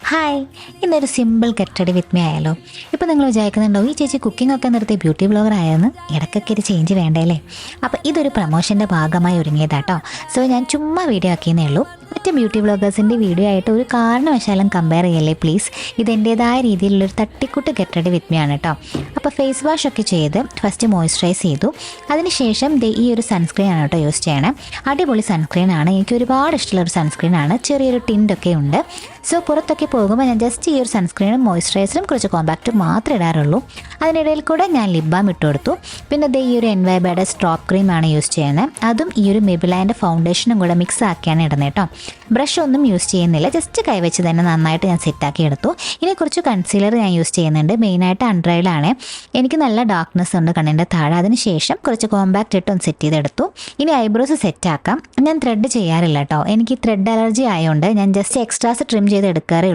Hi, ഇന്നൊരു simple get ready with me ആയാലോ. ഇപ്പോൾ നിങ്ങൾ വിചാരിക്കുന്നുണ്ടോ ഈ ചേച്ചി കുക്കിംഗ് ഒക്കെ നിർത്തി ബ്യൂട്ടി ബ്ലോഗർ ആയെന്ന്? ഇടയ്ക്കൊക്കെ ഒരു ചേഞ്ച് വേണ്ടല്ലേ. അപ്പോൾ ഇതൊരു പ്രൊമോഷൻ്റെ ഭാഗമായി ഒരുങ്ങിയതാട്ടോ. സോ ഞാൻ ചുമ്മാ വീഡിയോ ആക്കിയെന്നേ ഉള്ളൂ. മറ്റ് ബ്യൂട്ടി വ്ളോഗേഴ്സിൻ്റെ വീഡിയോ ആയിട്ട് ഒരു കാരണവശാലും കമ്പയർ ചെയ്യല്ലേ പ്ലീസ്. ഇതെൻ്റേതായ രീതിയിലുള്ളൊരു തട്ടിക്കൂട്ട് ഗെറ്റ് റെഡി വിത്ത് മീ ആണ് കേട്ടോ. അപ്പോൾ ഫേസ് വാഷ് ഒക്കെ ചെയ്ത് ഫസ്റ്റ് മോയ്സ്ചറൈസ് ചെയ്തു. അതിനുശേഷം ഈ ഒരു സൺസ്ക്രീൻ ആണ് കേട്ടോ യൂസ് ചെയ്യണേ. അടിപൊളി സൺസ്ക്രീൻ ആണ്, എനിക്ക് ഒരുപാട് ഇഷ്ടമുള്ളൊരു സൺസ്ക്രീൻ ആണ്. ചെറിയൊരു ടിൻ്റൊക്കെ ഉണ്ട്. സോ പുറത്തൊക്കെ പോകുമ്പോൾ ഞാൻ ജസ്റ്റ് ഈ ഒരു സൺസ്ക്രീനും മോയ്സ്ചറൈസറും കുറച്ച് കോമ്പാക്റ്റും മാത്രമേ ഇടാറുള്ളൂ. അതിനിടയിൽ കൂടെ ഞാൻ ലിപ് ബാം ഇട്ട് കൊടുത്തു. പിന്നെ ഈ ഒരു എൻവൈബയുടെ സ്ട്രോപ്പ് ക്രീമാണ് യൂസ് ചെയ്യുന്നത്. അതും ഈ ഒരു മെബിലൈൻ്റെ ഫൗണ്ടേഷനും കൂടെ മിക്സ് ആക്കിയാണ് ഇടുന്നത് കേട്ടോ. ബ്രഷ് ഒന്നും യൂസ് ചെയ്യുന്നില്ല, ജസ്റ്റ് കൈവച്ച് തന്നെ നന്നായിട്ട് ഞാൻ സെറ്റാക്കി എടുത്തു. ഇനി കുറച്ച് കൺസീലർ ഞാൻ യൂസ് ചെയ്യുന്നുണ്ട്, മെയിനായിട്ട് അണ്ടർഐലാണ്. എനിക്ക് നല്ല ഡാർക്ക്നെസ് ഉണ്ട് കണ്ണിൻ്റെ താഴെ. അതിന് ശേഷം കുറച്ച് കോമ്പാക്റ്റ് ഇട്ട് ഒന്ന് സെറ്റ് ചെയ്തെടുത്തു. ഇനി ഐബ്രോസ് സെറ്റാക്കാം. ഞാൻ ത്രെഡ് ചെയ്യാറില്ല കേട്ടോ, എനിക്ക് ത്രെഡ് അലർജി ആയതുകൊണ്ട് ഞാൻ ജസ്റ്റ് എക്സ്ട്രാസ് ട്രിം ചെയ്ത് എടുക്കാറേ